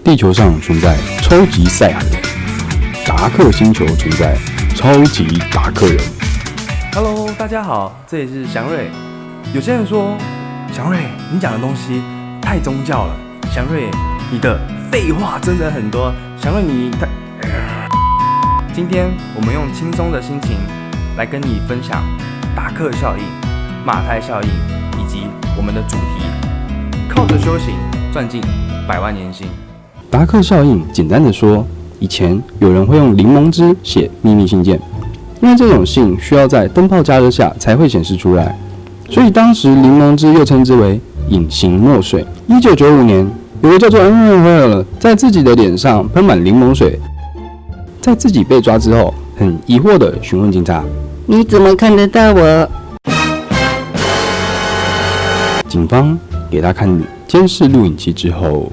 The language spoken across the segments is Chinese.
地球上存在超级赛亚人，达克星球存在超级达克人。Hello， 大家好，这里是祥瑞。有些人说，祥瑞，你讲的东西太宗教了。祥瑞，你的废话真的很多。祥瑞，你太……今天我们用轻松的心情来跟你分享达克效应、马太效应以及我们的主题：靠着修行赚进100万年薪。达克效应，简单的说，以前有人会用柠檬汁写秘密信件，因为这种信需要在灯泡加热下才会显示出来，所以当时柠檬汁又称之为隐形墨水。1995年，有个叫做在自己的脸上喷满柠檬水，在自己被抓之后，很疑惑的询问警察：“你怎么看得到我？”警方给他看监视录影器之后，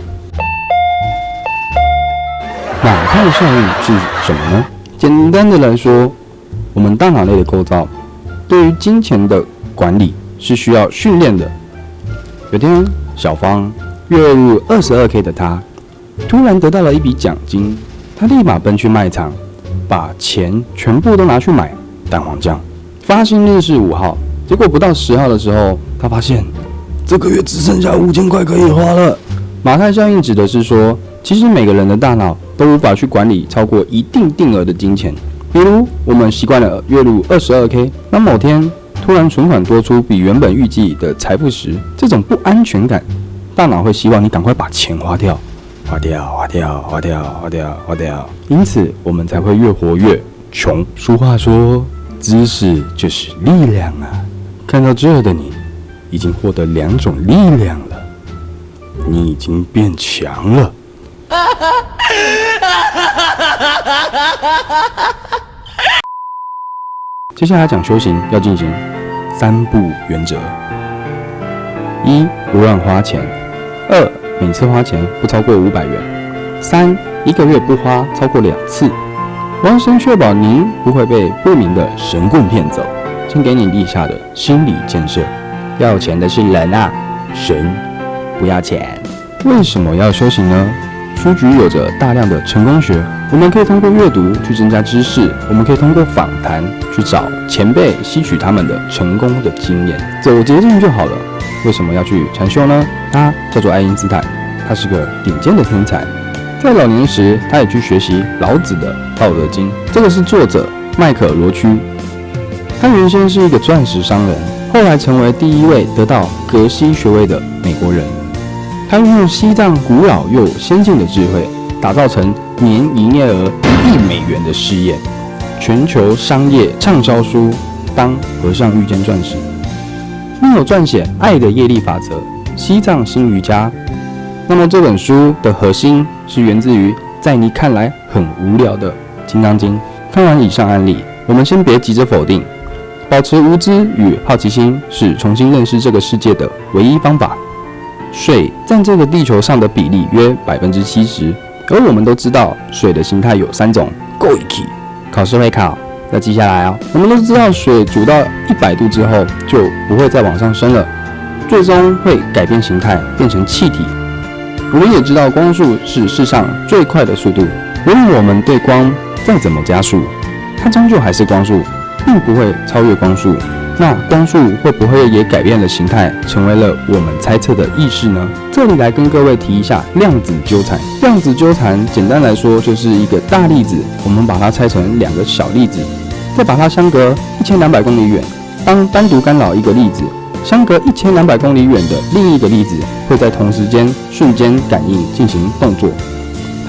马太效应是什么呢？简单的来说，我们大脑内的构造对于金钱的管理是需要训练的。有天，小芳月入22K 的她，突然得到了一笔奖金，她立马奔去卖场，把钱全部都拿去买蛋黄酱。发薪日是5号，结果不到10号的时候，她发现这个月只剩下5000块可以花了。马太效应指的是说，其实每个人的大脑都无法去管理超过一定定额的金钱。比如，我们习惯了月入22K， 那某天突然存款多出比原本预计的财富时，这种不安全感，大脑会希望你赶快把钱花掉，花掉。因此，我们才会越活越穷。俗话说，知识就是力量啊！看到这的你，已经获得2种力量了，你已经变强了。接下来讲修行要进行3步原则：1. 不乱花钱； 2. 每次花钱不超过500元； 3. 1个月不花超过2次。我要先确保您不会被不明的神棍骗走，先给你立下的心理建设。要钱的是人啊，神不要钱。为什么要修行呢？书局有着大量的成功学，我们可以通过阅读去增加知识，我们可以通过访谈去找前辈吸取他们的成功的经验，走捷径就好了。为什么要去禅修呢？他叫做爱因斯坦，他是个顶尖的天才，在老年时他也去学习老子的《道德经》。这个是作者麦克罗区，他原先是一个钻石商人，后来成为第1位得到格西学位的美国人。他运用西藏古老又先进的智慧，打造成年营业额1亿美元的事业，全球商业畅销书《当和尚遇见钻石》，另有撰写《爱的业力法则》《西藏新瑜伽》。那么这本书的核心是源自于在你看来很无聊的《金刚经》。看完以上案例，我们先别急着否定，保持无知与好奇心是重新认识这个世界的唯一方法。水占这个地球上的比例约70%，而我们都知道水的形态有3种。考试会考，要记下来哦。我们都知道水煮到100度之后就不会再往上升了，最终会改变形态变成气体。我们也知道光速是世上最快的速度，无论我们对光再怎么加速，它终究还是光速，并不会超越光速。那光速会不会也改变了形态，成为了我们猜测的意识呢？这里来跟各位提一下量子纠缠。量子纠缠简单来说就是一个大粒子，我们把它拆成2个小粒子，再把它相隔1200公里远。当单独干扰一个粒子，相隔1200公里远的另一个粒子会在同时间瞬间感应进行动作。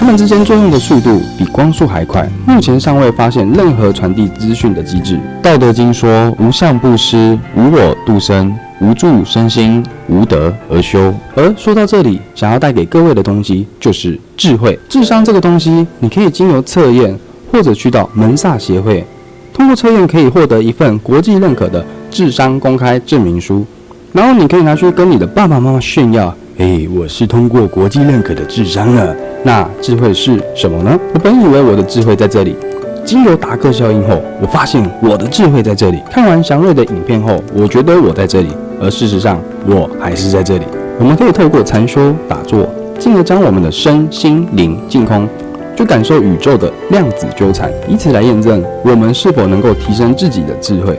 它们之间作用的速度比光速还快，目前尚未发现任何传递资讯的机制。道德经说：无相布施，无我度生，无住身心，无德而修。而说到这里，想要带给各位的东西就是智慧。智商这个东西，你可以经由测验，或者去到门萨协会，通过测验可以获得一份国际认可的智商公开证明书，然后你可以拿去跟你的爸爸妈妈炫耀。我是通过国际认可的智商了。那智慧是什么呢？我本以为我的智慧在这里，经由达克效应后，我发现我的智慧在这里。看完祥瑞的影片后，我觉得我在这里，而事实上我还是在这里。我们可以透过禅修、打坐、进而将我们的身心灵净空，去感受宇宙的量子纠缠，以此来验证我们是否能够提升自己的智慧。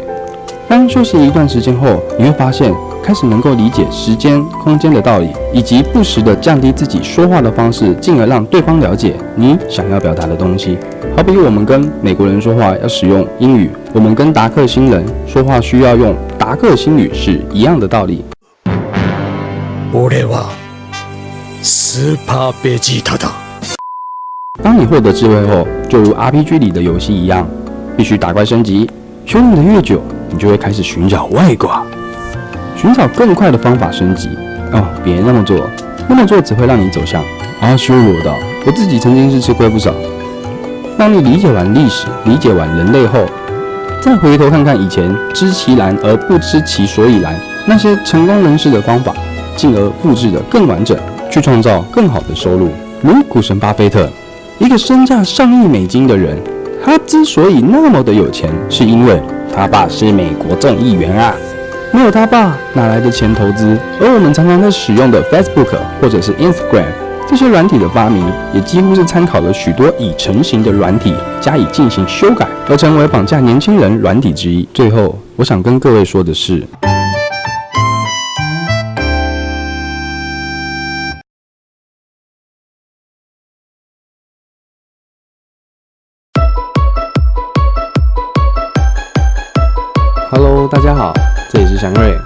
当休息一段时间后，你会发现开始能够理解时间、空间的道理，以及不时地降低自己说话的方式，进而让对方了解你想要表达的东西。好比我们跟美国人说话要使用英语，我们跟达克星人说话需要用达克星语是一样的道理。俺はスーパーベジータだ。当你获得智慧后，就如 RPG 里的游戏一样，必须打怪升级。修炼的越久，你就会开始寻找外挂，寻找更快的方法升级。别那么做，那么做只会让你走向阿修罗道。我自己曾经是吃亏不少。当你理解完历史，理解完人类后，再回头看看以前知其然而不知其所以然那些成功人士的方法，进而复制的更完整，去创造更好的收入。如股神巴菲特，一个身价上亿美金的人，他之所以那么的有钱，是因为他爸是美国众议员啊。没有他爸，哪来的钱投资？而我们常常在使用的 Facebook 或者是 Instagram 这些软体的发明，也几乎是参考了许多已成型的软体，加以进行修改，而成为绑架年轻人软体之一。最后，我想跟各位说的是，Hello， 大家好，这里是祥瑞，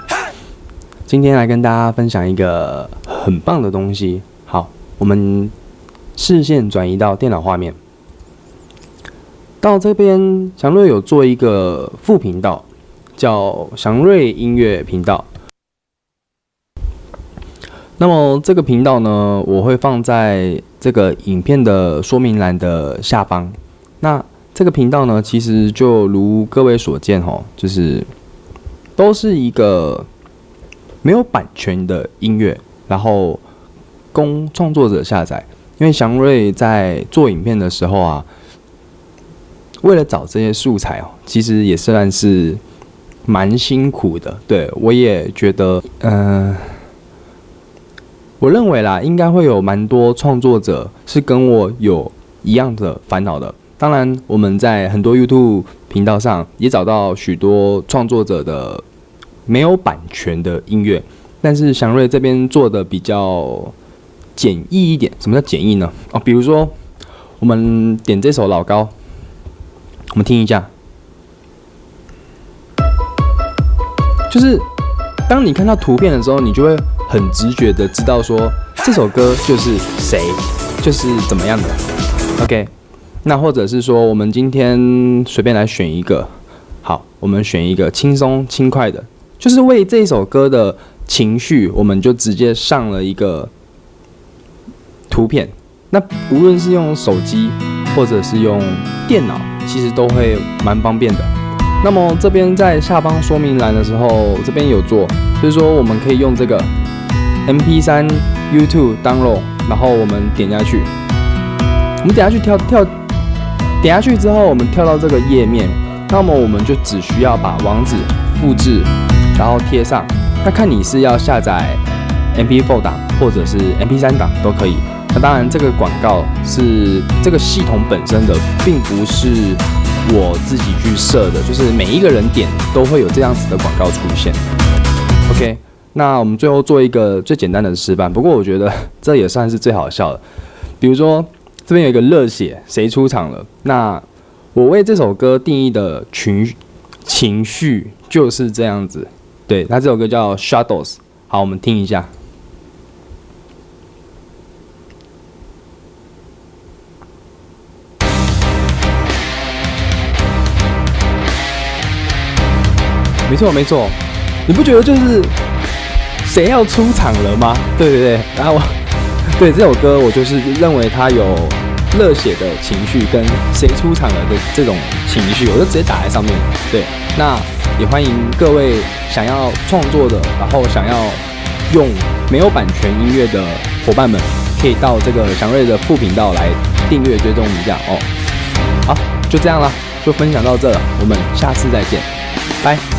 今天来跟大家分享一个很棒的东西。好，我们视线转移到电脑画面，到这边祥瑞有做一个副频道，叫祥瑞音乐频道。那么这个频道呢，我会放在这个影片的说明栏的下方。那这个频道呢，其实就如各位所见就是都是一个没有版权的音乐，然后供创作者下载。因为祥瑞在做影片的时候啊，为了找这些素材其实也算是蛮辛苦的。对，我也觉得，我认为啦，应该会有蛮多创作者是跟我有一样的烦恼的。当然，我们在很多 YouTube 频道上也找到许多创作者的没有版权的音乐，但是祥瑞这边做的比较简易一点。什么叫简易呢？比如说我们点这首老高，我们听一下，就是当你看到图片的时候，你就会很直觉的知道说这首歌就是谁，就是怎么样的。OK。那或者是说，我们今天随便来选一个，好，我们选一个轻松轻快的，就是为这首歌的情绪，我们就直接上了一个图片。那无论是用手机或者是用电脑，其实都会蛮方便的。那么这边在下方说明栏的时候，这边有做，就是说我们可以用这个 MP3 YouTube download， 然后我们点下去，我们点下去点下去之后，我们跳到这个页面，那么我们就只需要把网址复制，然后贴上。那看你是要下载 MP4 档或者是 MP3 档都可以。那当然，这个广告是这个系统本身的，并不是我自己去设的，就是每一个人点都会有这样子的广告出现。OK， 那我们最后做一个最简单的示范，不过我觉得这也算是最好笑的。比如说，这边有一个热血，谁出场了？那我为这首歌定义的情绪就是这样子。对，那这首歌叫 Shadows。好，我们听一下。没错，你不觉得就是谁要出场了吗？对，然后对这首歌，我就是认为它有热血的情绪跟谁出场了的这种情绪，我就直接打在上面。对，那也欢迎各位想要创作的，然后想要用没有版权音乐的伙伴们，可以到这个祥瑞的副频道来订阅追踪一下哦。好，就这样啦，就分享到这了，我们下次再见，拜。